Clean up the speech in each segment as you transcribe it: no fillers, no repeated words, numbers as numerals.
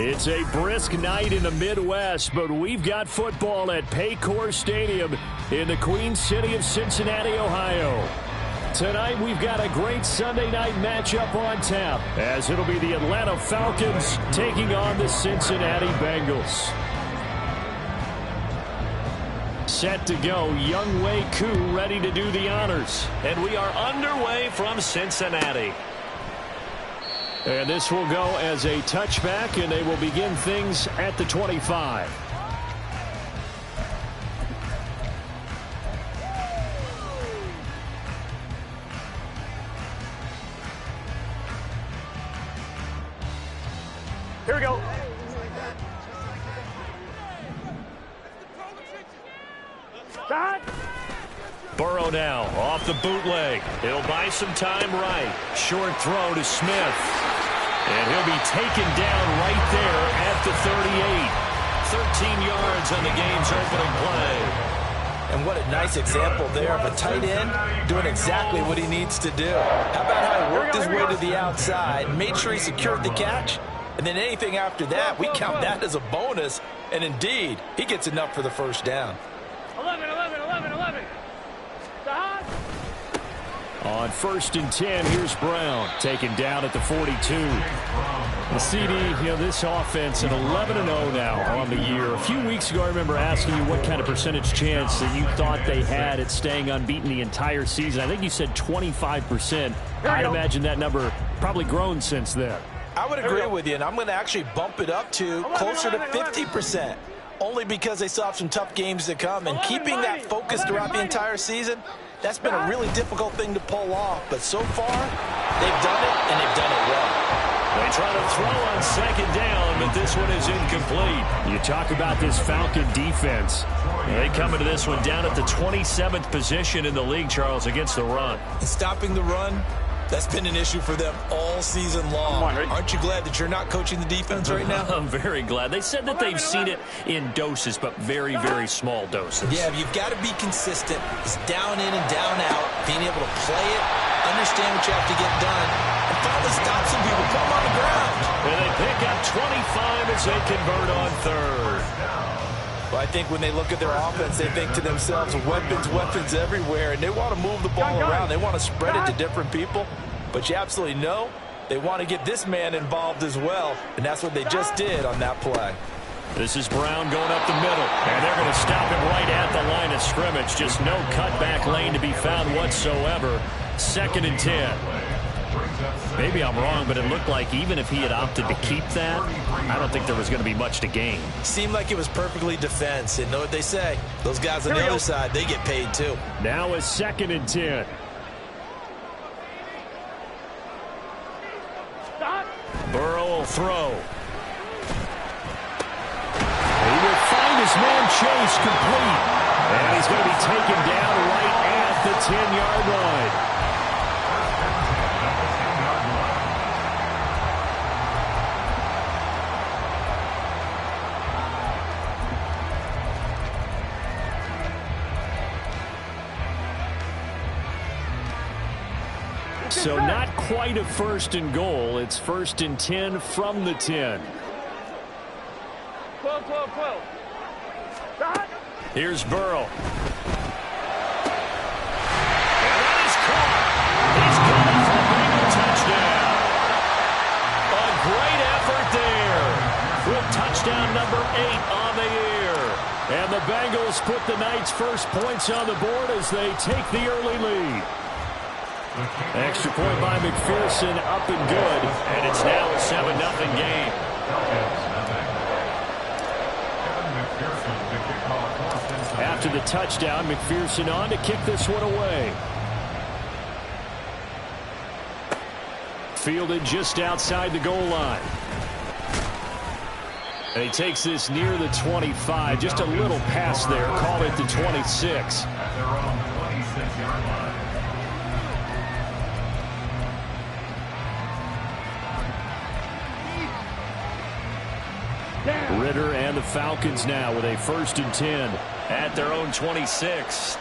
It's a brisk night in the Midwest, but we've got football at Paycor Stadium in the Queen City of Cincinnati, Ohio. Tonight, we've got a great Sunday night matchup on tap, as it'll be the Atlanta Falcons taking on the Cincinnati Bengals. Set to go, Younghoe Koo ready to do the honors. And we are underway from Cincinnati. And this will go as a touchback, and they will begin things at the 25. Here we go. Burrow now off the bootleg. It'll buy some time right. Short throw to Smith. And he'll be taken down right there at the 38. 13 yards on the game's opening play. And what a nice example there of a tight end doing exactly what he needs to do. How about how he worked his way to the outside, made sure he secured the catch, and then anything after that, we count that as a bonus. And indeed, he gets enough for the first down. 11. On 1st and 10, here's Brown, taken down at the 42. CD, this offense at 11-0 now on the year. A few weeks ago, I remember asking you what kind of percentage chance that you thought they had at staying unbeaten the entire season. I think you said 25%. I'd imagine that number probably grown since then. I would agree with you, and I'm going to actually bump it up to closer to 50%, only because they still have some tough games to come. And keeping that focus throughout the entire season, that's been a really difficult thing to pull off. But so far, they've done it, and they've done it well. They try to throw on second down, but this one is incomplete. You talk about this Falcon defense. They come into this one down at the 27th position in the league, Charles, against the run. Stopping the run, that's been an issue for them all season long. Aren't you glad that you're not coaching the defense right now? I'm very glad. They said that they've seen it in doses, but very, very small doses. Yeah, you've got to be consistent. It's down in and down out, being able to play it, understand what you have to get done, and finally stop some people, put them on the ground. And they pick up 25 as they convert on third. Well, I think when they look at their offense, they think to themselves, weapons everywhere, and they want to move the ball around. They want to spread it to different people, but you absolutely know they want to get this man involved as well, and that's what they just did on that play. This is Brown going up the middle, and they're going to stop him right at the line of scrimmage. Just no cutback lane to be found whatsoever. 2nd and 10. Maybe I'm wrong, but it looked like even if he had opted to keep that, I don't think there was going to be much to gain. Seemed like it was perfectly defense, and know what they say. Those guys on the other side, they get paid too. Now a 2nd and 10. Burrow will throw. He will find his man Chase complete. And he's going to be taken down right at the 10-yard line. So not quite a 1st and goal. It's 1st and 10 from the 10. Here's Burrow. And that is caught. He's going for a Bengal touchdown. A great effort there. With touchdown number 8 on the year. And the Bengals put the Knights' first points on the board as they take the early lead. Extra point by McPherson, up and good. And it's now a 7-0 game. After the touchdown, McPherson on to kick this one away. Fielded just outside the goal line. And he takes this near the 25. Just a little pass there. Call it the 26. Ritter and the Falcons now with a 1st and 10 at their own 26.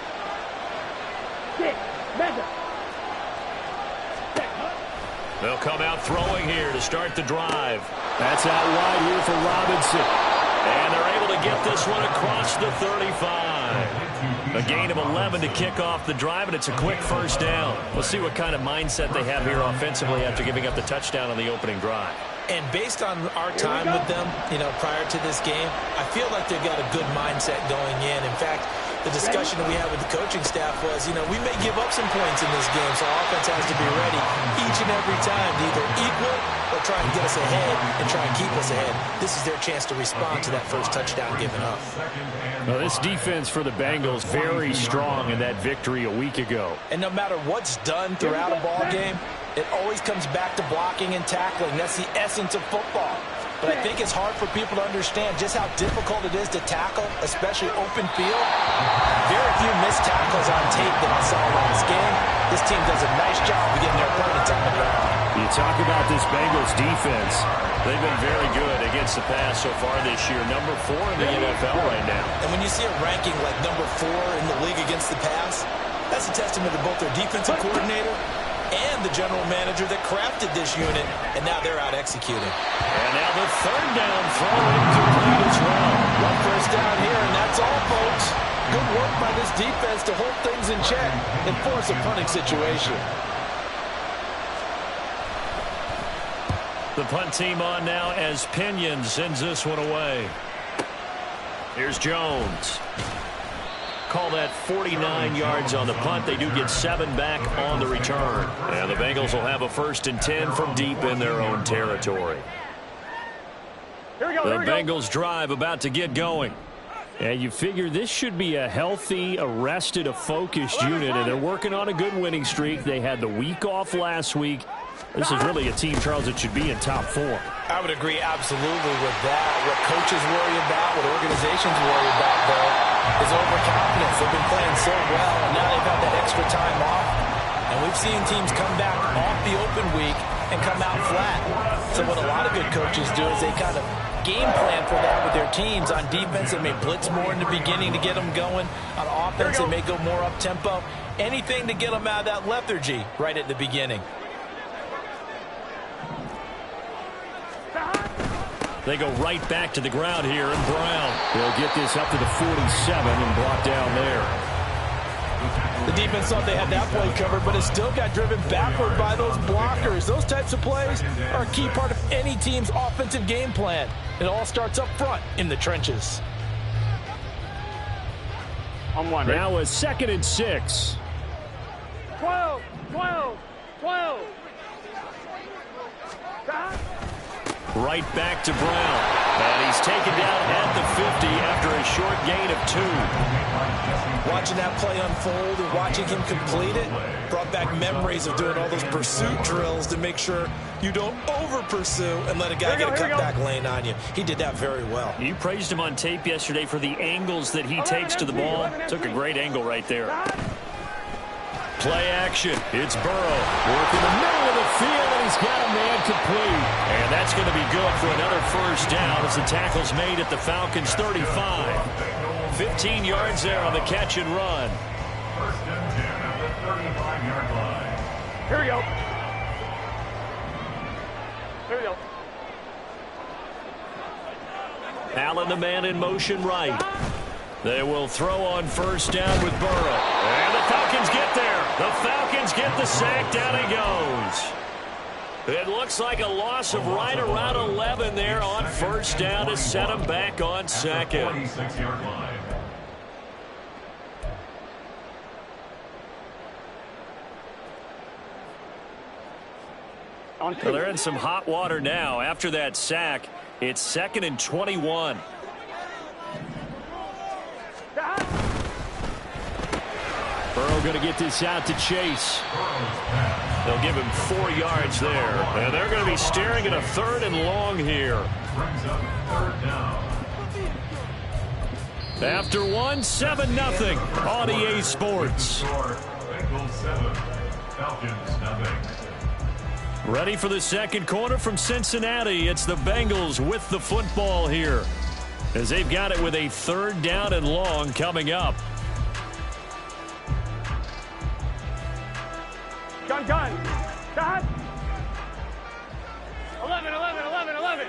They'll come out throwing here to start the drive. That's out wide here for Robinson. And they're able to get this one across the 35. A gain of 11 to kick off the drive, and it's a quick 1st down. We'll see what kind of mindset they have here offensively after giving up the touchdown on the opening drive. And based on our time with them, prior to this game, I feel like they've got a good mindset going in. In fact, the discussion that we had with the coaching staff was, we may give up some points in this game, so our offense has to be ready each and every time to either equal or try and get us ahead and try and keep us ahead. This is their chance to respond to that first touchdown given up. Well, this defense for the Bengals very strong in that victory a week ago. And no matter what's done throughout a ball game, it always comes back to blocking and tackling. That's the essence of football. But I think it's hard for people to understand just how difficult it is to tackle, especially open field. Very few missed tackles on tape that I saw in this game. This team does a nice job of getting their opponents on the ground. You talk about this Bengals defense. They've been very good against the pass so far this year. Number 4 in the NFL right now. And when you see a ranking like number 4 in the league against the pass, that's a testament to both their defensive coordinator and the general manager that crafted this unit, and now they're out executing. And now the 3rd down throw incomplete as well. One 1st down here, and that's all, folks. Good work by this defense to hold things in check and force a punting situation. The punt team on now as Pinion sends this one away. Here's Jones. Call that 49 yards on the punt. They do get 7 back on the return. And the Bengals will have a 1st and 10 from deep in their own territory. Here we go, the Bengals drive about to get going. And you figure this should be a healthy, arrested, a focused unit, and they're working on a good winning streak. They had the week off last week. This is really a team, Charles, that should be in top 4. I would agree absolutely with that. What coaches worry about, what organizations worry about, though, is overconfidence. They've been playing so well, and now they've got that extra time off. And we've seen teams come back off the open week and come out flat. So what a lot of good coaches do is they kind of game plan for that with their teams. On defense, they may blitz more in the beginning to get them going. On offense, they may go more up-tempo. Anything to get them out of that lethargy right at the beginning. They go right back to the ground here, and Brown. They'll get this up to the 47 and brought down there. The defense thought they had that play covered, but it still got driven backward by those blockers. Those types of plays are a key part of any team's offensive game plan. It all starts up front in the trenches. Now a 2nd and 6. 12, 12, 12. Right back to Brown. And he's taken down at the 50 after a short gain of 2. Watching that play unfold and watching him complete it brought back memories of doing all those pursuit drills to make sure you don't over-pursue and let a guy get a cutback lane on you. He did that very well. You praised him on tape yesterday for the angles that he takes to the ball. Took a great angle right there. Play action. It's Burrow. Work in the middle of the field, and he's got a man complete. And that's going to be good for another 1st down as the tackle's made at the Falcons' 35. 15 yards there on the catch and run. 1st and 10 at the 35-yard line. Here we go. Here we go. Allen, the man in motion right. They will throw on 1st down with Burrow. And the Falcons get there. The Falcons get the sack. Down he goes. It looks like a loss of right around 11 there on 1st down to set him back on 2nd. 46-yard line. Well, they're in some hot water now. After that sack, it's 2nd and 21. Burrow going to get this out to Chase. They'll give him 4 yards there. And they're going to be staring at a 3rd and long here. After 1, 7-0 on EA Sports. Ready for the 2nd quarter from Cincinnati. It's the Bengals with the football here, as they've got it with a 3rd down and long coming up. Gun. 11, 11, 11, 11.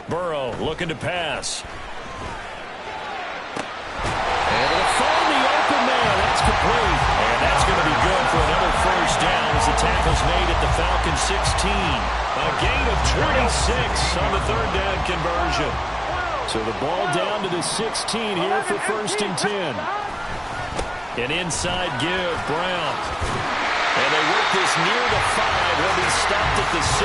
Burrow looking to pass. And it'll find the open man. That's complete. And that's going to be good for another 1st down as the tackle's made at the Falcons 16. A gain of 26 on the 3rd down conversion. So the ball down to the 16 here for 1st and 10. An inside give, Brown. And they work this near the 5. He'll be stopped at the 6.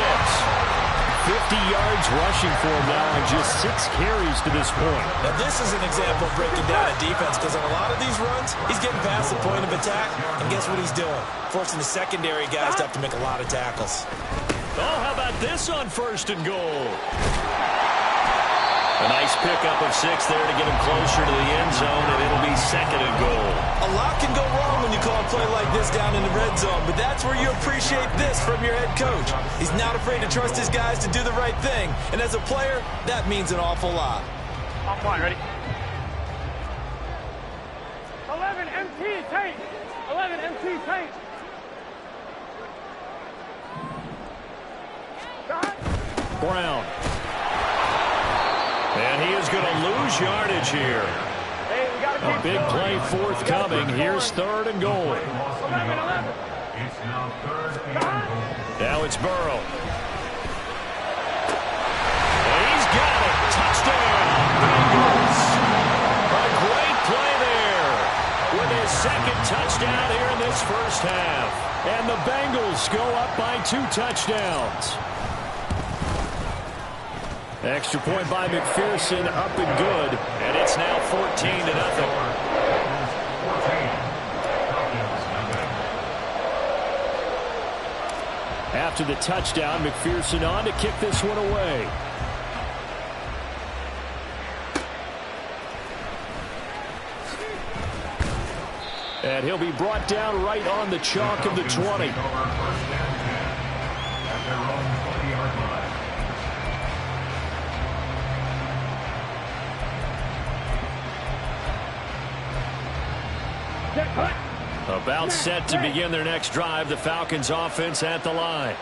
50 yards rushing for him now on just 6 carries to this point. Now this is an example of breaking down a defense, because on a lot of these runs, he's getting past the point of attack, and guess what he's doing? Forcing the secondary guys to have to make a lot of tackles. Oh, how about this on 1st and goal? A nice pickup of 6 there to get him closer to the end zone, and it'll be 2nd and goal. A lot can go wrong when you call a play like this down in the red zone, but that's where you appreciate this from your head coach. He's not afraid to trust his guys to do the right thing, and as a player, that means an awful lot. Off line, ready? 11 MT tank. 11 MT tank. Brown. And he is going to lose yardage here. Hey, we got A big play forthcoming. Here's 3rd and goal. 11, 11. It's now 3rd and goal. Now it's Burrow. He's got it. Touchdown, Bengals. A great play there with his second touchdown here in this first half. And the Bengals go up by 2 touchdowns. Extra point by McPherson, up and good. And it's now 14-0. After the touchdown, McPherson on to kick this one away. And he'll be brought down right on the chalk of the 20. About set to begin their next drive. The Falcons offense at the line.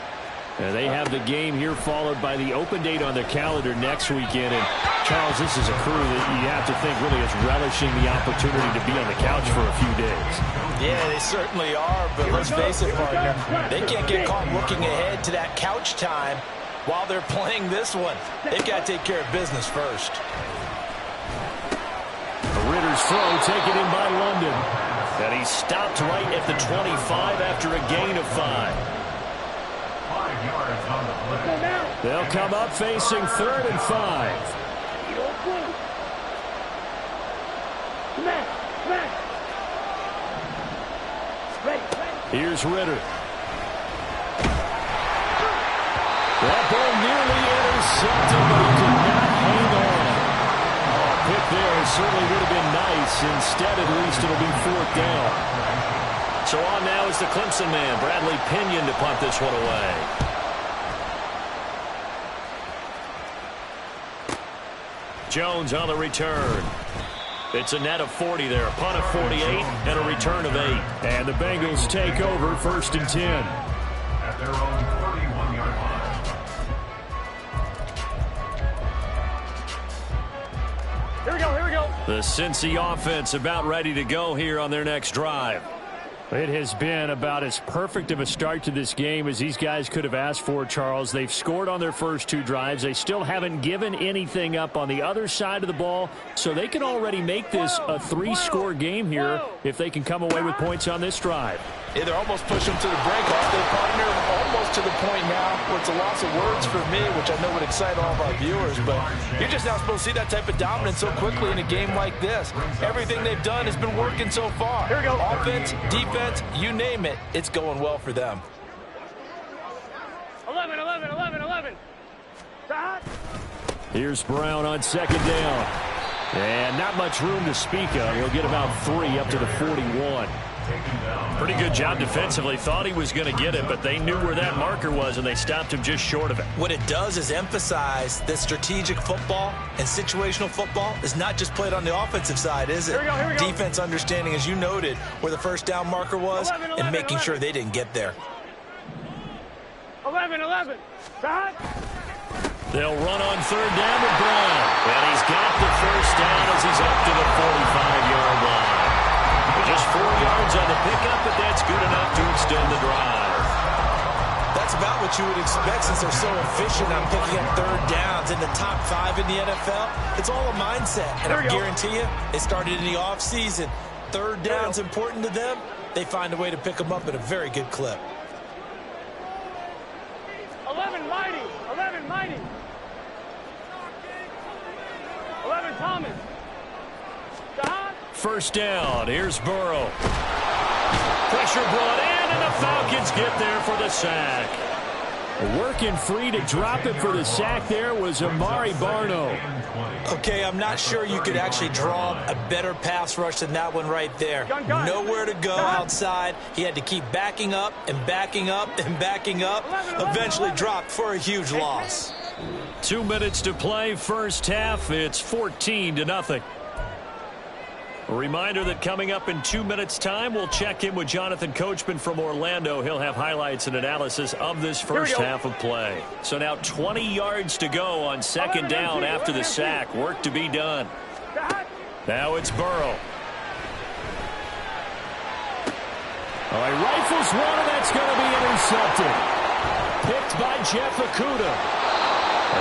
And they have the game here followed by the open date on their calendar next weekend. And Charles, this is a crew that you have to think really is relishing the opportunity to be on the couch for a few days. Yeah, they certainly are, but let's face it, partner, they can't get caught looking ahead to that couch time while they're playing this one. They've got to take care of business first. Ritter's throw taken in by London. And he stopped right at the 25 after a gain of 5. 5 yards on the play. They'll come up facing 3rd and 5. Here's Ritter. That ball nearly intercepted, but he could not hang on. Oh, pick there certainly would have been nice. Instead, at least it'll be 4th down. So on now is the Clemson man, Bradley Pinion, to punt this one away. Jones on the return. It's a net of 40 there. A punt of 48 and a return of 8. And the Bengals take over 1st and 10. At their own 31-yard line. Here we go, here we go. The Cincy offense about ready to go here on their next drive. It has been about as perfect of a start to this game as these guys could have asked for, Charles. They've scored on their first 2 drives. They still haven't given anything up on the other side of the ball, so they can already make this a 3-score game here if they can come away with points on this drive. Yeah, they're almost pushing to the break off their partner, almost to the point now where it's a loss of words for me, which I know would excite all of our viewers, but you're just not supposed to see that type of dominance so quickly in a game like this. Everything they've done has been working so far. Here we go. Offense, defense, you name it, it's going well for them. 11, 11, 11, 11. Shot. Here's Brown on 2nd down. And not much room to speak of. He'll get about 3 up to the 41. Pretty good job defensively. Thought he was going to get it, but they knew where that marker was, and they stopped him just short of it. What it does is emphasize that strategic football and situational football is not just played on the offensive side, is it? Here we go. Defense understanding, as you noted, where the first down marker was 11, and making 11. sure they didn't get there. 11, 11. Shot. They'll run on 3rd down with Brown. And he's got the first down as he's up to the 45-yard line. Just 4 yards on the pickup, but that's good enough to extend the drive. That's about what you would expect since they're so efficient on picking up 3rd downs in the top 5 in the NFL. It's all a mindset, and I guarantee you, it started in the offseason. 3rd down's important to them. They find a way to pick them up at a very good clip. 11, Mighty. 11, Mighty. 11, Thomas. Shot. 1st down. Here's Burrow. Pressure brought in, and the Falcons get there for the sack. Working free to drop it for the sack there was Amari Barno. Okay, I'm not sure you could actually draw a better pass rush than that one right there. Nowhere to go outside. He had to keep backing up and backing up and backing up. Eventually dropped for a huge loss. 2 minutes to play, first half. It's 14-0. A reminder that coming up in 2 minutes' time, we'll check in with Jonathan Coachman from Orlando. He'll have highlights and analysis of this first half of play. So now 20 yards to go on 2nd down after the sack. Work to be done. Now it's Burrow. Oh, he rifles one, and that's going to be intercepted. Picked by Jeff Okudah.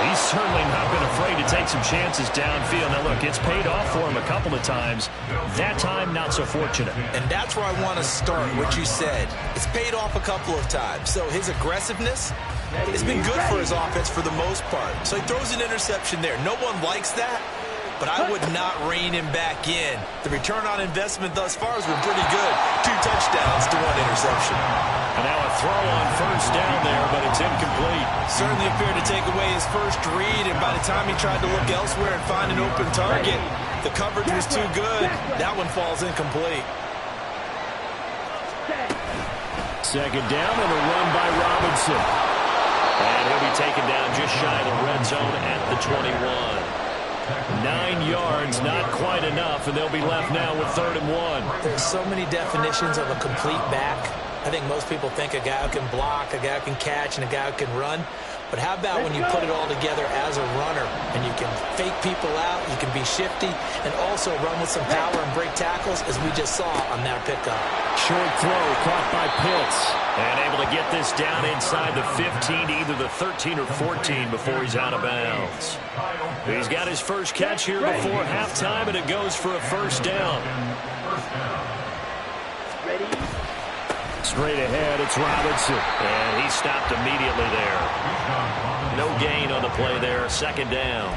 He's certainly not been afraid to take some chances downfield. Now, look, it's paid off for him a couple of times. That time, not so fortunate. And that's where I want to start, what you said. It's paid off a couple of times. So his aggressiveness has been good for his offense for the most part. So he throws an interception there. No one likes that, but I would not rein him back in. The return on investment thus far has been pretty good. 2 touchdowns to 1 interception. And now a throw on first down there, but it's incomplete. Certainly appeared to take away his first read, and by the time he tried to look elsewhere and find an open target, the coverage was too good. That one falls incomplete. Second down and a run by Robinson. And he'll be taken down just shy of the red zone at the 21. 9 yards, not quite enough, and they'll be left now with 3rd and 1. There's so many definitions of a complete back. I think most people think a guy who can block, a guy who can catch, and a guy who can run. But how about when you put it all together as a runner, and you can fake people out, you can be shifty, and also run with some power and break tackles, as we just saw on that pickup. Short throw caught by Pitts. And able to get this down inside the 15 to either the 13 or 14 before he's out of bounds. He's got his first catch here before halftime, and it goes for a first down. Ready? Straight ahead, it's Robinson. And he stopped immediately there. No gain on the play there, 2nd down.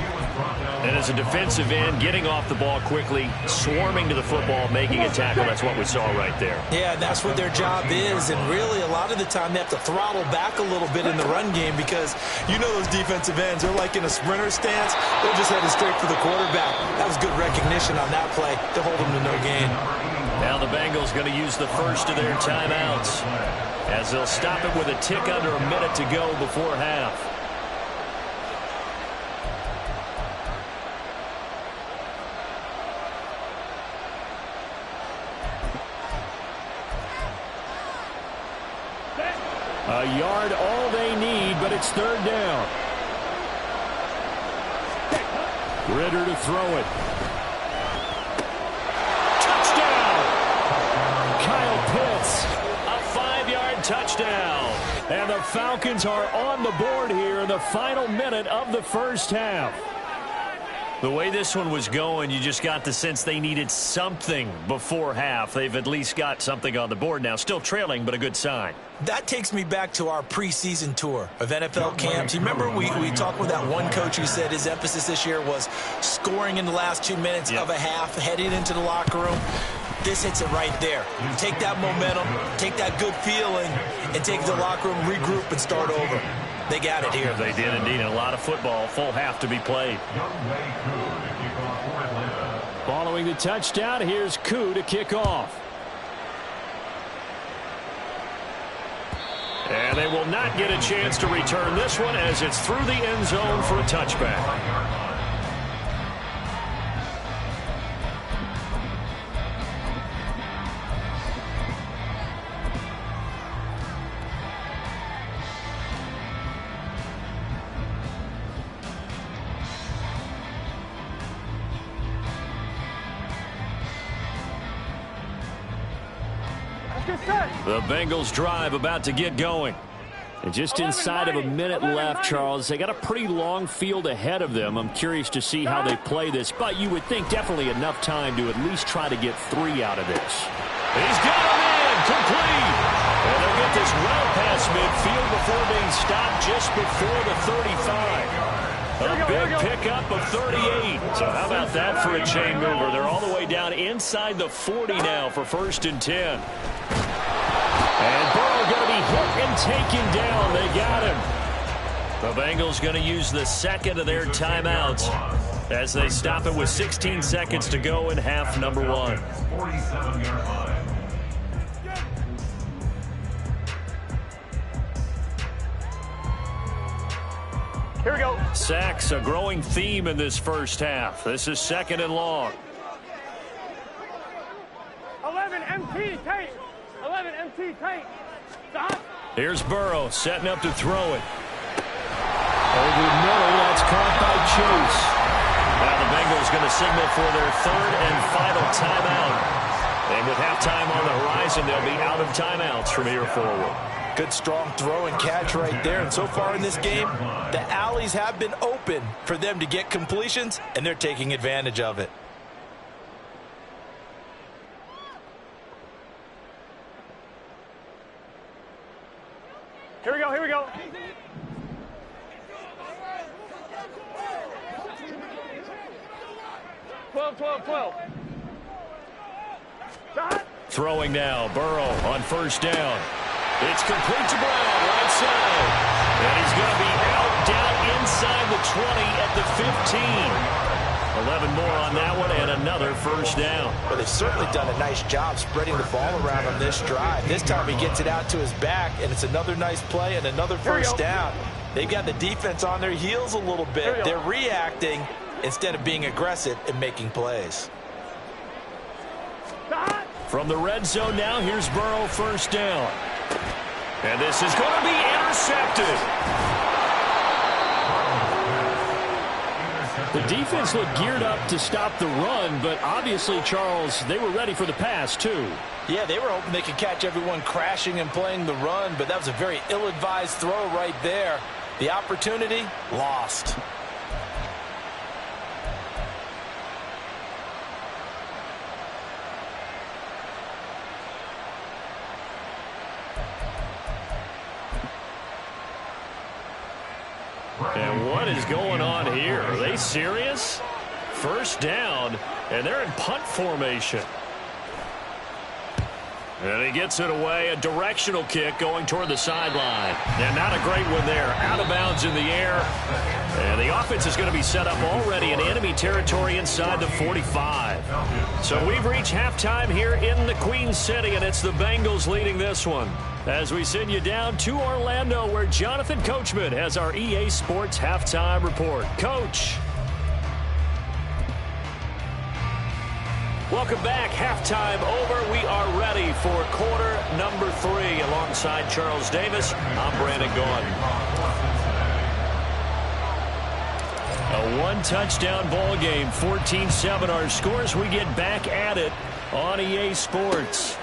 And as a defensive end, getting off the ball quickly, swarming to the football, making a tackle, that's what we saw right there. Yeah, that's what their job is, and really a lot of the time they have to throttle back a little bit in the run game because you know those defensive ends, they're like in a sprinter stance. They're just headed straight for the quarterback. That was good recognition on that play to hold them to no gain. Now the Bengals going to use the first of their timeouts as they'll stop it with a tick under a minute to go before half. A yard all they need, but it's 3rd down. Ritter to throw it. Touchdown! Kyle Pitts. A 5-yard touchdown. And the Falcons are on the board here in the final minute of the first half. The way this one was going, you just got the sense they needed something before half. They've at least got something on the board now. Still trailing, but a good sign. That takes me back to our preseason tour of NFL camps. You remember we talked with that one coach who said his emphasis this year was scoring in the last 2 minutes of a half, heading into the locker room. This hits it right there. Take that momentum, take that good feeling, and take the locker room, regroup, and start over. They got it here. They did indeed. A lot of football, full half to be played. Following the touchdown, here's Koo to kick off. And they will not get a chance to return this one as it's through the end zone for a touchback. The Bengals drive about to get going. And just inside of a minute left, Charles, they got a pretty long field ahead of them. I'm curious to see how they play this, but you would think definitely enough time to at least try to get 3 out of this. He's got him in, complete. And they'll get this well past midfield before being stopped just before the 35. A big pickup of 38. So how about that for a chain mover? They're all the way down inside the 40 now for 1st and 10. And Burrow going to be hit and taken down. They got him. The Bengals going to use the 2nd of their timeouts as they stop it with 16 seconds to go in half number 1. 47-yard line. Here we go. Sacks, a growing theme in this first half. This is 2nd and long. 11 MT tight. 11 MT tight. Stop. Here's Burrow setting up to throw it. Over the middle, that's caught by Chase. Now the Bengals going to signal for their 3rd and final timeout. And with halftime on the horizon, they'll be out of timeouts from here forward. Good, strong throw and catch right there. And so far in this game, the alleys have been open for them to get completions, and they're taking advantage of it. Here we go, here we go. Twelve. Throwing now, Burrow on first down. It's complete to Brown, right side. And he's going to be out down inside the 20 at the 15. 11 more on that one and another first down. Well, they've certainly done a nice job spreading the ball around on this drive. This time he gets it out to his back, and it's another nice play and another first down. They've got the defense on their heels a little bit. They're reacting instead of being aggressive and making plays. From the red zone now, here's Burrow first down. And this is going to be intercepted. The defense looked geared up to stop the run, but obviously, Charles, they were ready for the pass, too. Yeah, they were hoping they could catch everyone crashing and playing the run, but that was a very ill-advised throw right there. The opportunity, lost. And what is going on here? Are they serious? First down, and they're in punt formation. And he gets it away, a directional kick going toward the sideline. And not a great one there. Out of bounds in the air. And the offense is going to be set up already in enemy territory inside the 45. So we've reached halftime here in the Queen City, and it's the Bengals leading this one. As we send you down to Orlando, where Jonathan Coachman has our EA Sports halftime report. Coach. Welcome back. Halftime over. We are ready for quarter number 3. Alongside Charles Davis, I'm Brandon Gaudin. A one-touchdown ball game, 14-7 our scores. We get back at it on EA Sports.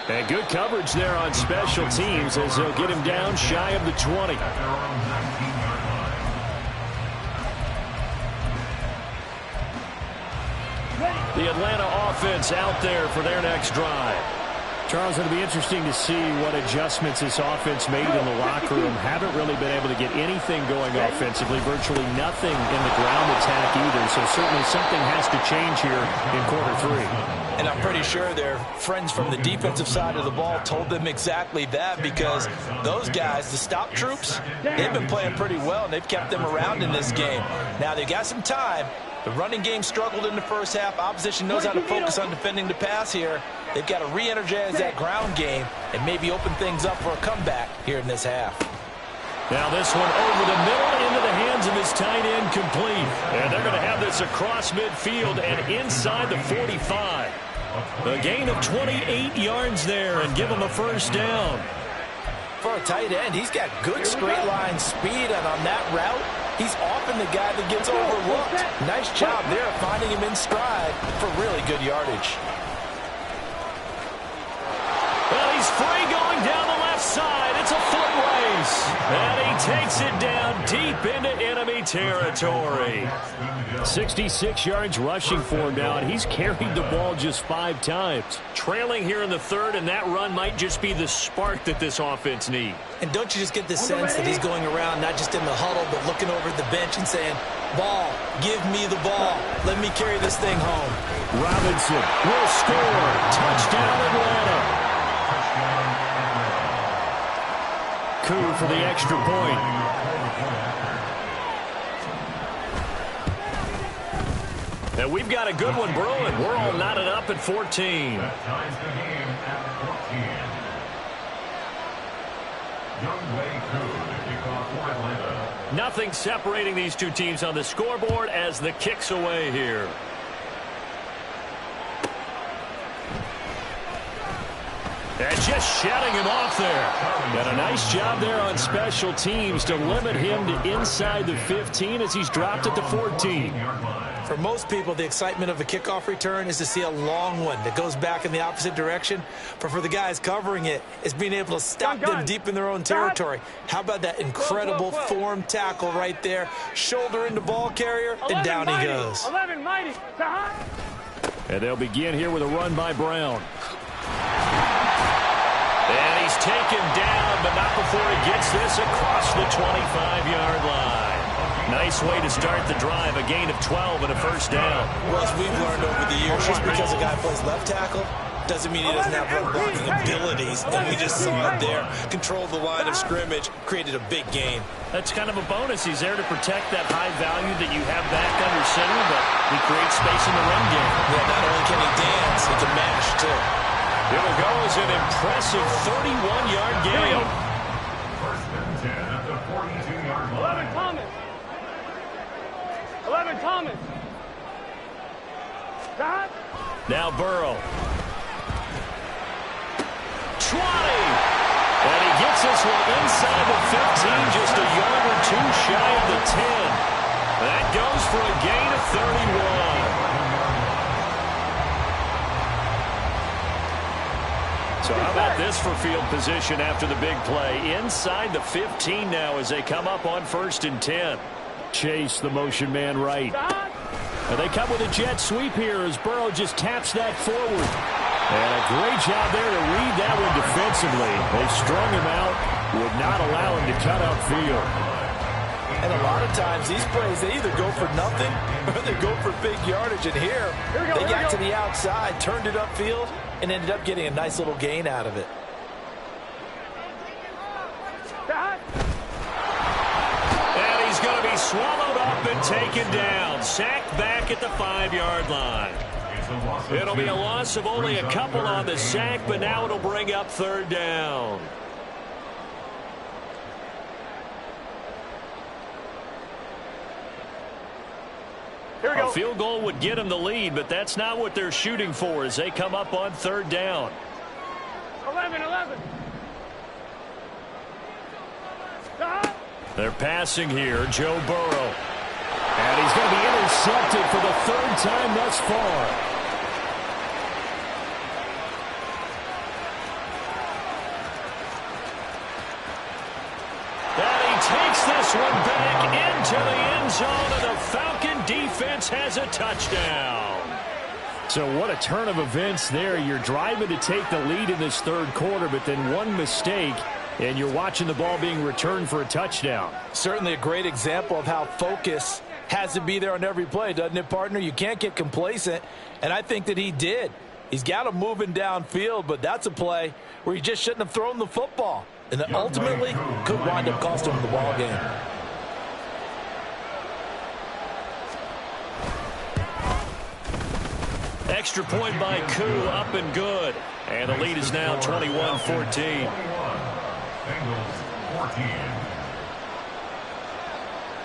And good coverage there on special teams as they'll get him down shy of the 20. The Atlanta offense out there for their next drive. Charles, it'll be interesting to see what adjustments this offense made in the locker room. Haven't really been able to get anything going offensively, virtually nothing in the ground attack either. So certainly something has to change here in quarter 3. And I'm pretty sure their friends from the defensive side of the ball told them exactly that, because those guys, the stop troops, they've been playing pretty well, and they've kept them around in this game. Now, they got some time. The running game struggled in the first half. Opposition knows how to focus on defending the pass here. They've got to re-energize that ground game and maybe open things up for a comeback here in this half. Now this one over the middle into the hands of his tight end, complete. And they're going to have this across midfield and inside the 45. A gain of 28 yards there and give him a first down. For a tight end, he's got good straight line speed, and on that route, he's often the guy that gets overlooked. Nice job there finding him in stride for really good yardage. Well, he's free going down the left side. It's a foot race. And he takes it down deep into enemy territory. 66 yards rushing for him now, and he's carried the ball just 5 times. Trailing here in the third, and that run might just be the spark that this offense needs. And don't you just get the sense that he's going around not just in the huddle, but looking over at the bench and saying, ball, give me the ball. Let me carry this thing home. Robinson will score. Touchdown, Atlanta. Coup for the extra point. And we've got a good one brewing. We're all knotted up at 14. Nothing separating these two teams on the scoreboard as the kick's away here. And just shutting him off there. And a nice job there on special teams to limit him to inside the 15 as he's dropped at the 14. For most people, the excitement of a kickoff return is to see a long one that goes back in the opposite direction. But for the guys covering it, it's being able to stop them deep in their own territory. How about that incredible form tackle right there? Shoulder into ball carrier, and down he goes. 11 mighty. And they'll begin here with a run by Brown. And he's taken down, but not before he gets this across the 25-yard line. Nice way to start the drive, a gain of 12 and a first down. Well, as we've learned over the years, just because a guy plays left tackle doesn't mean he doesn't have run blocking abilities. And we just saw it there. Controlled the line of scrimmage, created a big gain. That's kind of a bonus. He's there to protect that high value that you have back under center, but he creates space in the run game. Yeah, not only can he dance, he can mash, too. Here it goes, an impressive 31-yard gain. First and 10 at the 42-yard line. 11 Thomas. 11 Thomas. Stop. Now Burrow. 20. And he gets this one inside the 15, just a yard or two shy of the 10. That goes for a gain of 31. So how about this for field position after the big play? Inside the 15 now as they come up on 1st and 10. Chase the motion man right. And they come with a jet sweep here as Burrow just taps that forward. And a great job there to read that one defensively. They strung him out, would not allow him to cut upfield. And a lot of times these plays, they either go for nothing or they go for big yardage. And here they got to the outside, turned it upfield, and ended up getting a nice little gain out of it. And he's going to be swallowed up and taken down. Sacked back at the 5-yard line. It'll be a loss of only a couple on the sack, but now it'll bring up 3rd down. A field goal would get them the lead, but that's not what they're shooting for as they come up on 3rd down. 11. They're passing here, Joe Burrow. And he's going to be intercepted for the 3rd time thus far. Takes this one back into the end zone, and the Falcon defense has a touchdown. So what a turn of events there. You're driving to take the lead in this 3rd quarter, but then one mistake, and you're watching the ball being returned for a touchdown. Certainly a great example of how focus has to be there on every play, doesn't it, partner? You can't get complacent, and I think that he did. He's got him moving downfield, but that's a play where he just shouldn't have thrown the football. And that ultimately could wind up costing him the ball game. Extra point by Koo, up and good. And the lead is now 21-14.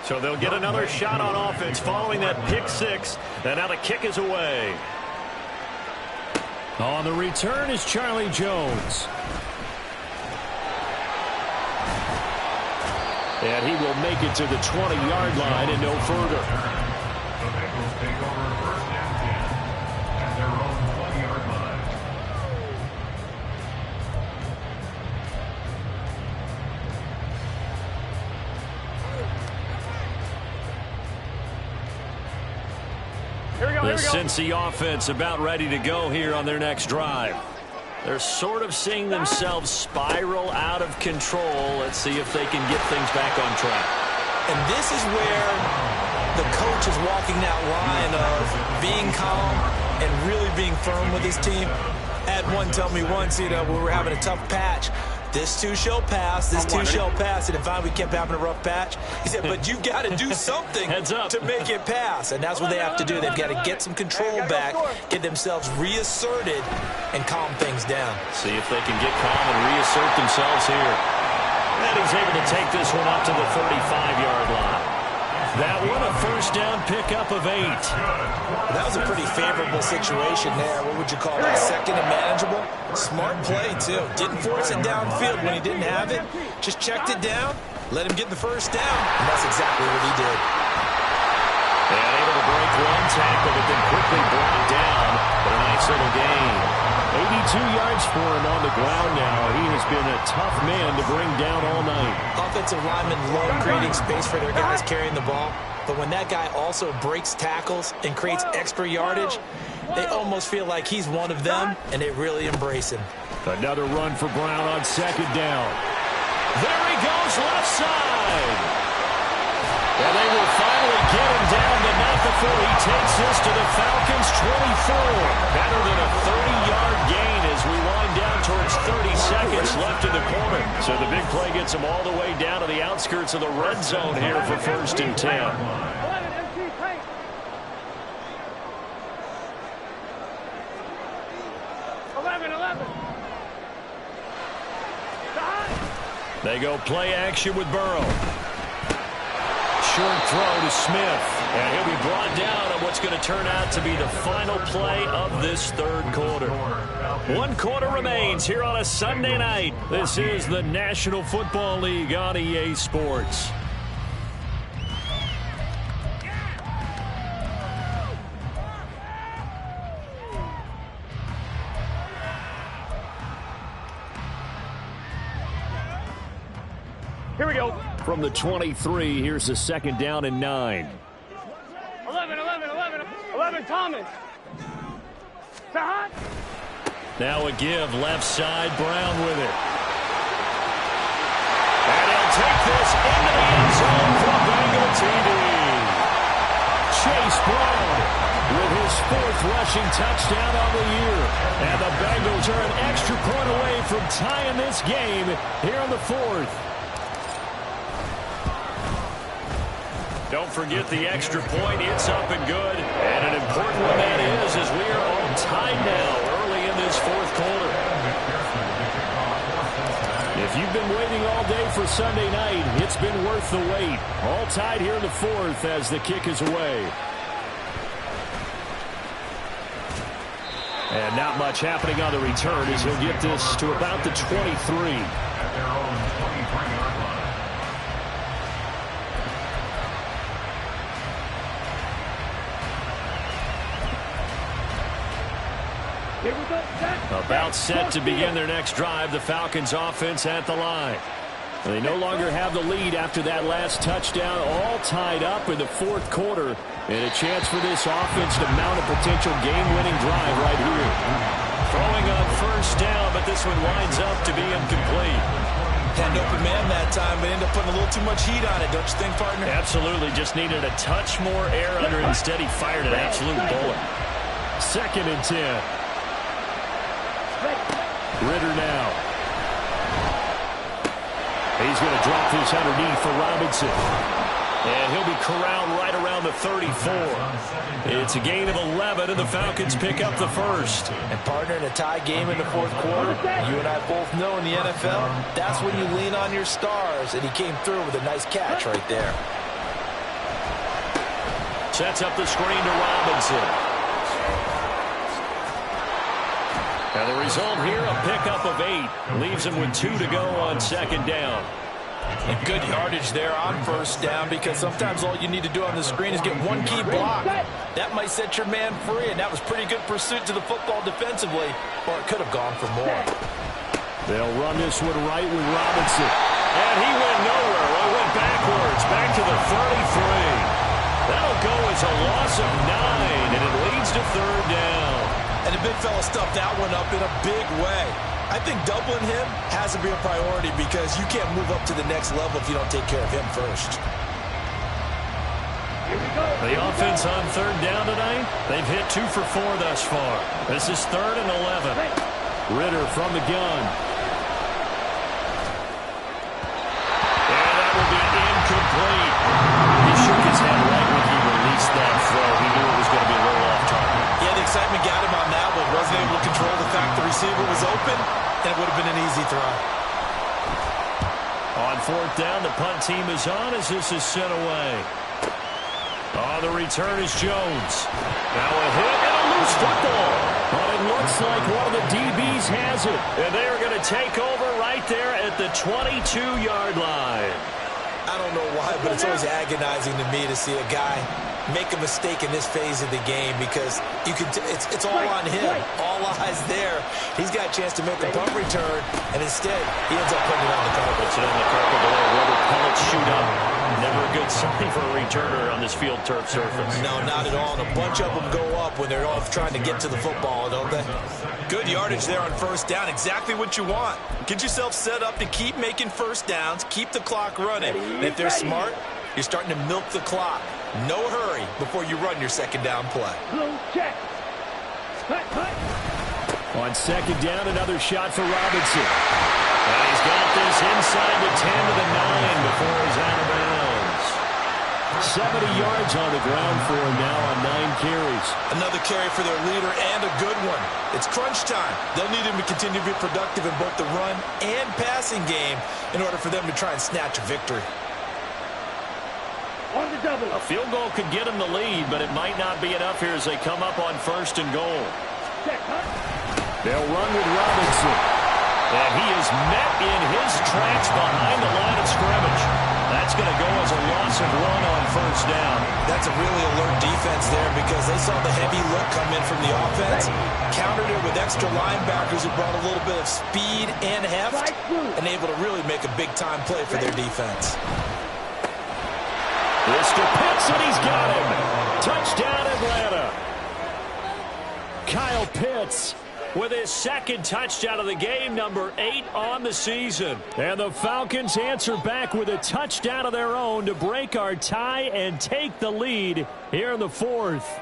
So they'll get another shot on offense following that pick 6. And now the kick is away. On the return is Charlie Jones. And he will make it to the 20-yard line and no further. The Bengals take over 1st and 10 at their own 20-yard line. The Cincy offense about ready to go here on their next drive. They're sort of seeing themselves spiral out of control. Let's see if they can get things back on track. And this is where the coach is walking that line of being calm and really being firm with his team. I had one tell me once, we were having a tough patch. This too shall pass. This too shall pass. And if we kept having a rough patch, he said, but you've got to do something to make it pass. And that's what they have to do. They've got to get some control back, get themselves reasserted, and calm things down. See if they can get calm and reassert themselves here. And he's able to take this one up to the 35-yard line. That one a 1st down pickup of 8. That was a pretty favorable situation there. What would you call that? 2nd and manageable? Smart play, too. Didn't force it downfield when he didn't have it. Just checked it down, let him get the 1st down, and that's exactly what he did. And able to break one tackle, but then quickly brought down. But a nice little gain. 82 yards for him on the ground now. He has been a tough man to bring down all night. Offensive linemen love creating space for their guys carrying the ball. But when that guy also breaks tackles and creates extra yardage, they almost feel like he's one of them, and they really embrace him. Another run for Brown on second down. There he goes, left side. And they will finally get him down, but not before he takes this to the Falcons' 24. Better than a 30-yard gain as we wind down towards 30 seconds left in the quarter. So the big play gets him all the way down to the outskirts of the red zone here for 1st and 10. 11 MT tight. 11. They go play action with Burrow. Short throw to Smith. And he'll be brought down on what's going to turn out to be the final play of this third quarter. 1 quarter remains here on a Sunday night. This is the National Football League on EA Sports. Here we go. From the 23, here's a 2nd down and 9. 11, Thomas. Sahad. Now a give, left side, Brown with it. And he'll take this into the end zone for Bengal TD. Chase Brown with his 4th rushing touchdown on the year. And the Bengals are an extra point away from tying this game here in the 4th. Don't forget the extra point. It's up and good. And an important one that is, as we are all tied now early in this 4th quarter. If you've been waiting all day for Sunday night, it's been worth the wait. All tied here in the 4th as the kick is away. And not much happening on the return as he'll get this to about the 23. At their own 23-yard line. About set to begin their next drive, the Falcons offense at the line. They no longer have the lead after that last touchdown, all tied up in the 4th quarter. And a chance for this offense to mount a potential game-winning drive right here. Throwing on 1st down, but this one winds up to be incomplete. Had an open man that time, but ended up putting a little too much heat on it, don't you think, partner? Absolutely. Just needed a touch more air under it. Instead, he fired an absolute bullet. 2nd and 10. Ritter now. He's going to drop this underneath for Robinson. And he'll be corralled right around the 34. It's a gain of 11, and the Falcons pick up the 1st. And partner, in a tie game in the 4th quarter, you and I both know in the NFL, that's when you lean on your stars, and he came through with a nice catch right there. Sets up the screen to Robinson. And the result here, a pickup of 8. Leaves him with 2 to go on 2nd down. And good yardage there on 1st down, because sometimes all you need to do on the screen is get one key block. That might set your man free, and that was pretty good pursuit to the football defensively, or it could have gone for more. They'll run this one right with Robinson. And he went nowhere. Well, went backwards, back to the 33. That'll go as a loss of 9, and it leads to 3rd down. And the big fella stuffed that one up in a big way. I think doubling him has to be a priority because you can't move up to the next level if you don't take care of him first. The offense on 3rd down tonight, they've hit 2 for 4 thus far. This is 3rd and 11. Ritter from the gun. And that will be incomplete. He shook his head right when he released that throw. He knew it was going to be a little off target. Yeah, the excitement got him on that one. Wasn't able to control the fact the receiver was open, and it would have been an easy throw. On 4th down, the punt team is on as this is sent away. On the return is Jones. Now a hit and a loose football. But it looks like one of the DBs has it. And they are going to take over right there at the 22-yard line. I don't know why, but it's always agonizing to me to see a guy make a mistake in this phase of the game because it's all on him. All eyes there. He's got a chance to make a punt return, and instead he ends up putting it on the carpet. Puts it on the carpet to let rubber pellets shoot up. Never a good sign for a returner on this field turf surface. No, not at all. And a bunch of them go up when they're off trying to get to the football, don't they? Good yardage there on first down. Exactly what you want. Get yourself set up to keep making first downs, keep the clock running. And if they're smart, you're starting to milk the clock. No hurry before you run your second down play. Check. On second down, another shot for Robinson. And he's got this inside the 10 to the 9 before he's out of bounds. 70 yards on the ground for him now on 9 carries. Another carry for their leader and a good one. It's crunch time. They'll need him to continue to be productive in both the run and passing game in order for them to try and snatch a victory. On the double. A field goal could get him the lead, but it might not be enough here as they come up on first and goal. Check. They'll run with Robinson. And he is met in his tracks behind the line of scrimmage. That's going to go as a loss of 1 on first down. That's a really alert defense there because they saw the heavy look come in from the offense, countered it with extra linebackers who brought a little bit of speed and heft, and able to really make a big-time play for their defense. Mr. Pitts, and he's got him. Touchdown, Atlanta. Kyle Pitts with his second touchdown of the game, number 8 on the season. And the Falcons answer back with a touchdown of their own to break our tie and take the lead here in the fourth.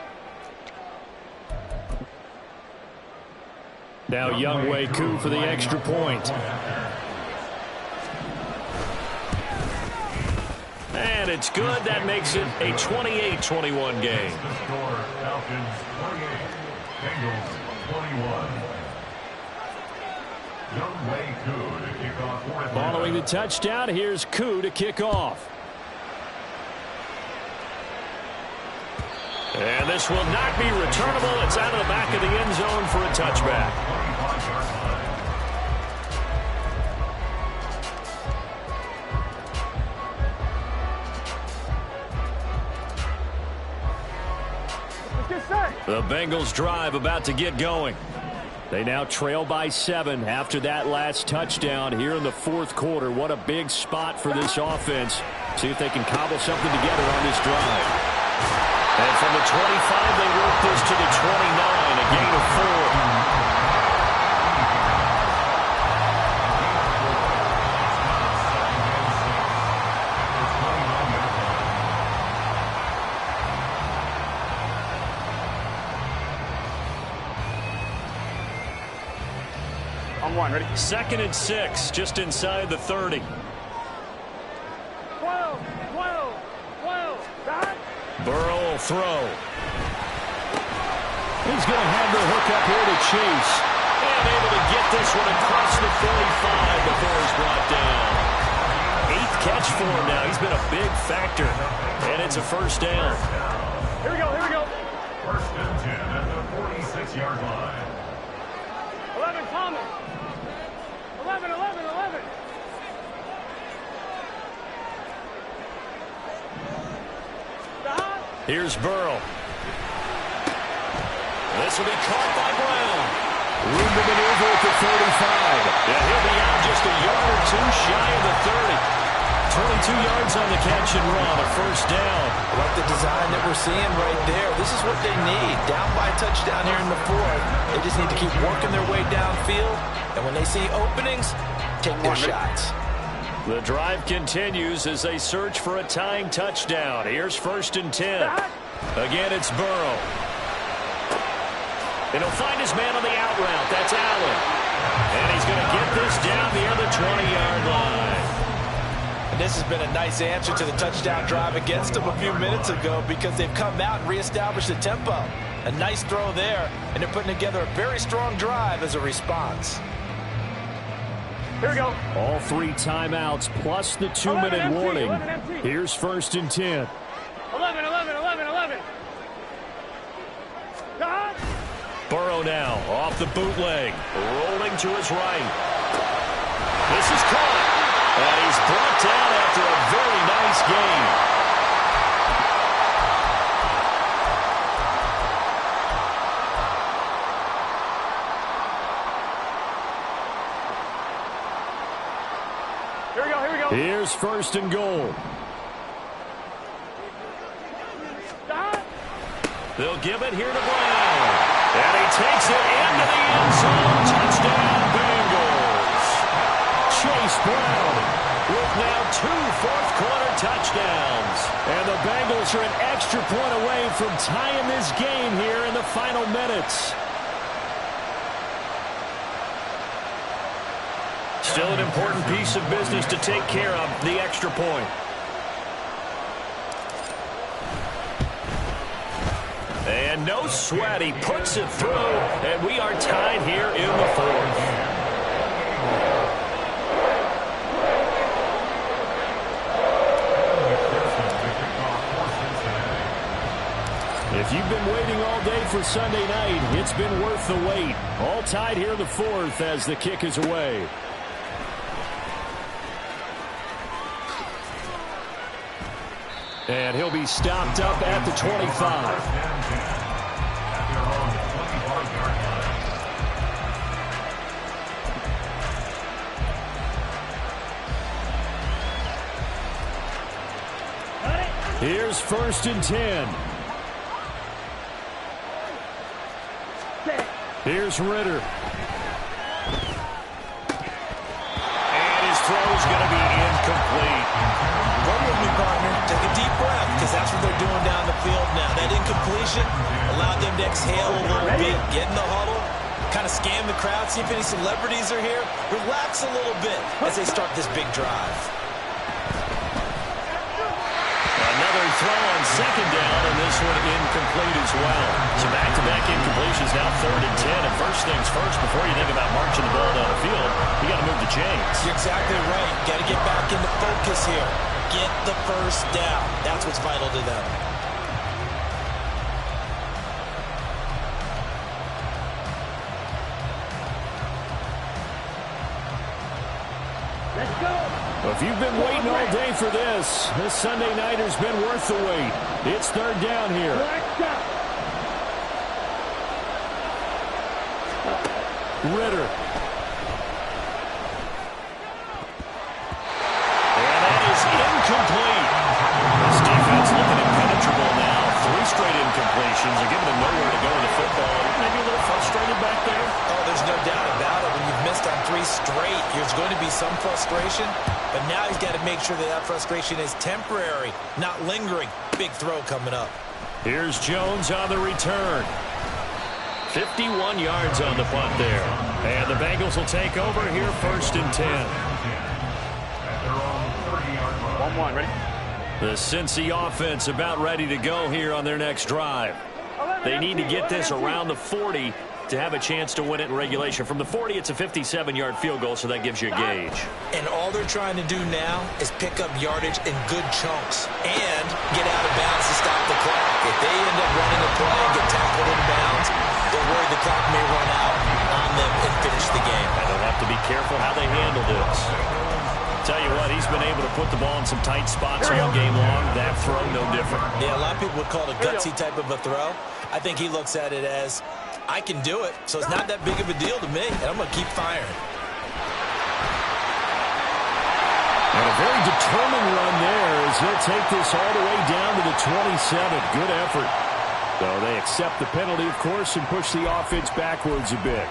Now Younghoe Koo for the extra point. And it's good. That makes it a 28-21 game. Score, Falcons 28, Bengals 21. Younghoe Koo to kick off for Atlanta. Following the touchdown, here's Koo to kick off. And this will not be returnable. It's out of the back of the end zone for a touchback. The Bengals drive about to get going. They now trail by 7 after that last touchdown here in the fourth quarter. What a big spot for this offense. See if they can cobble something together on this drive. And from the 25, they work this to the 29, a gain of 4. Ready? 2nd and 6, just inside the 30. 12. Burrow will throw. He's going to have the hook up here to Chase. And able to get this one across the 45 before he's brought down. 8th catch for him now. He's been a big factor. And it's a first down. Here we go. First and 10 at the 46-yard line. 11, Thomas. 11. Here's Burrow. This will be caught by Brown. Room to maneuver at the 35. Yeah, he'll be out just a yard or 2 shy of the 30. 22 yards on the catch and run, a first down. I like the design that we're seeing right there. This is what they need. Down by a touchdown here in the fourth. They just need to keep working their way downfield. And when they see openings, take their shots. The drive continues as they search for a tying touchdown. Here's 1st and 10. Again, it's Burrow. And he'll find his man on the out route. That's Allen. And he's going to get this down near the 20-yard line. And this has been a nice answer to the touchdown drive against them a few minutes ago because they've come out and reestablished the tempo. A nice throw there, and they're putting together a very strong drive as a response. Here we go. All 3 timeouts plus the 2-minute warning. Here's 1st and 10. 11. Burrow now off the bootleg, rolling to his right. This is caught, and he's brought down after a very nice gain. Here's 1st and goal. They'll give it here to Brown. And he takes it into the end zone. Touchdown, Bengals. Chase Brown with now 2 fourth-quarter touchdowns. And the Bengals are an extra point away from tying this game here in the final minutes. Still an important piece of business to take care of, the extra point. And no sweat, he puts it through, and we are tied here in the 4th. If you've been waiting all day for Sunday night, it's been worth the wait. All tied here in the 4th as the kick is away. And he'll be stopped up at the 25. Here's 1st and 10. Here's Ritter. And his throw's going to be incomplete. Run with me, partner. Take a deep breath, because that's what they're doing down the field now. That incompletion allowed them to exhale a little bit, get in the huddle, kind of scan the crowd, see if any celebrities are here. Relax a little bit as they start this big drive. Another throw on 2nd down, and this one incomplete as well. So back-to-back incompletions, now 3rd and 10. And first things first, before you think about marching the ball down the field, you got to move the chains. You're exactly right. Got to get back into focus here. Get the first down. That's what's vital to them. Let's go. If you've been waiting all day for this Sunday nighter's been worth the wait. It's 3rd down here. Ritter. And that is incomplete. This defense looking impenetrable now. 3 straight incompletions. They're giving them nowhere to go with the football. Maybe a little frustrated back there. Oh, there's no doubt about it. When you've missed on 3 straight, there's going to be some frustration. But now he's got to make sure that frustration is temporary, not lingering. Big throw coming up. Here's Jones on the return. 51 yards on the punt there. And the Bengals will take over here 1st and 10. 1-1, ready? The Cincy offense about ready to go here on their next drive. They need to get this around the 40 to have a chance to win it in regulation. From the 40, it's a 57-yard field goal, so that gives you a gauge. And all they're trying to do now is pick up yardage in good chunks and get out of bounds to stop the clock. If they end up running a play and get tackled in bounds, they're worried the clock may run out on them and finish the game. And they'll have to be careful how they handle this. Tell you what, he's been able to put the ball in some tight spots all game long. That throw, no different. Yeah, a lot of people would call it a gutsy type of a throw. I think he looks at it as, I can do it, so it's not that big of a deal to me, and I'm going to keep firing. And a very determined run there as he'll take this all the way down to the 27. Good effort. So they accept the penalty, of course, and push the offense backwards a bit.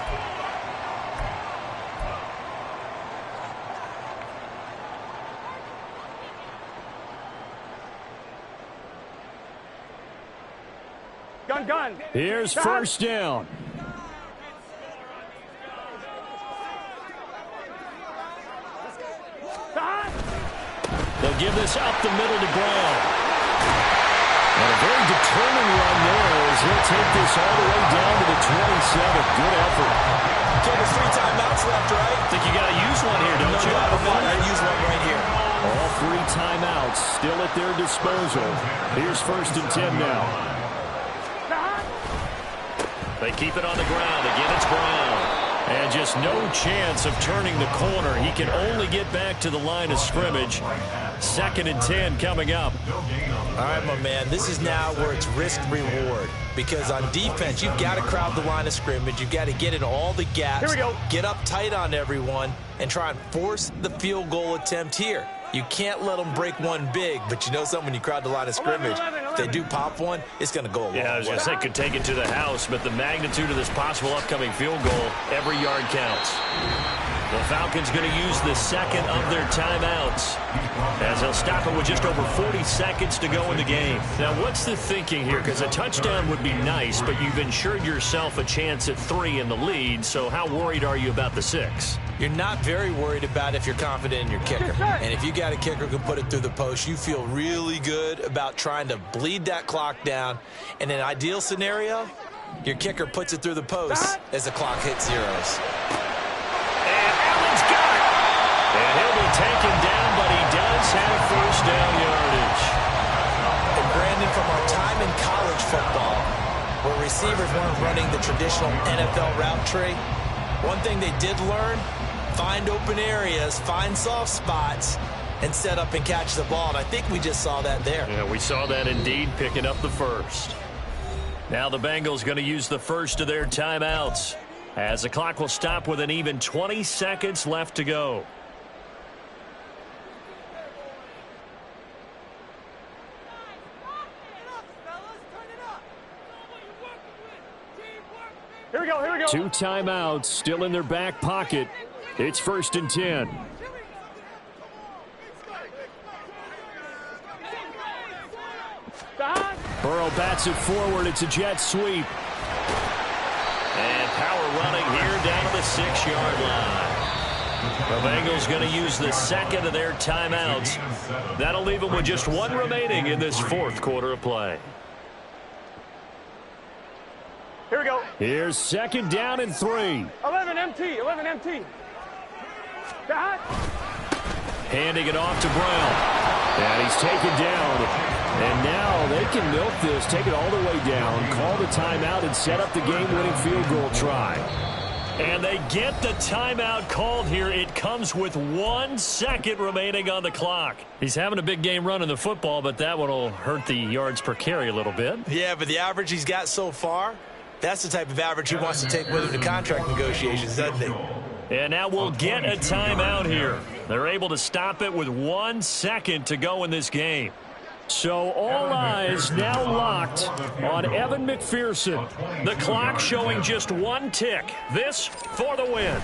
Gun. Here's 1st down. They'll give this up the middle to Brown. And a very determined run there as he'll take this all the way down to the 27. Good effort. Okay, there's 3 timeouts left, right? I think you got to use one here, don't you? I'd use one right here. All 3 timeouts still at their disposal. Here's 1st and 10 now. They keep it on the ground. Again, it's Brown. And just no chance of turning the corner. He can only get back to the line of scrimmage. 2nd and 10 coming up. All right, my man, this is now where it's risk-reward. Because on defense, you've got to crowd the line of scrimmage. You've got to get in all the gaps. Here we go. Get up tight on everyone and try and force the field goal attempt here. You can't let them break one big, but you know something, when you crowd the line of scrimmage, if they do pop one, it's going to go a long way. Yeah, I was going to say, could take it to the house, but the magnitude of this possible upcoming field goal, every yard counts. The Falcons going to use the second of their timeouts, as they'll stop it with just over 40 seconds to go in the game. Now, what's the thinking here? Because a touchdown would be nice, but you've ensured yourself a chance at 3 in the lead, so how worried are you about the 6? You're not very worried about it if you're confident in your kicker. And if you got a kicker who can put it through the post, you feel really good about trying to bleed that clock down. In an ideal scenario, your kicker puts it through the post as the clock hits zeros. And he'll be taken down, but he does have first down yardage. And Brandon, from our time in college football, where receivers weren't running the traditional NFL route tree, one thing they did learn, find open areas, find soft spots, and set up and catch the ball. And I think we just saw that there. Yeah, we saw that indeed, picking up the first. Now the Bengals going to use the first of their timeouts, as the clock will stop with an even 20 seconds left to go. Here we go, here we go. 2 timeouts still in their back pocket. It's 1st and 10. Burrow bats it forward. It's a jet sweep. And power running here down to the 6-yard line. The Bengals going to use the second of their timeouts. That'll leave them with just 1 remaining in this 4th quarter of play. Here we go. Here's 2nd down and 3. 11 MT, 11 MT. Handing it off to Brown. And he's taken down. And now they can milk this, take it all the way down, call the timeout, and set up the game-winning field goal try. And they get the timeout called here. It comes with 1 second remaining on the clock. He's having a big game running the football, but that one will hurt the yards per carry a little bit. Yeah, but the average he's got so far, that's the type of average he wants to take with him to contract negotiations, doesn't he? And now we'll get a timeout here. They're able to stop it with 1 second to go in this game. So all eyes now locked on Evan McPherson. The clock showing just 1 tick. This for the win.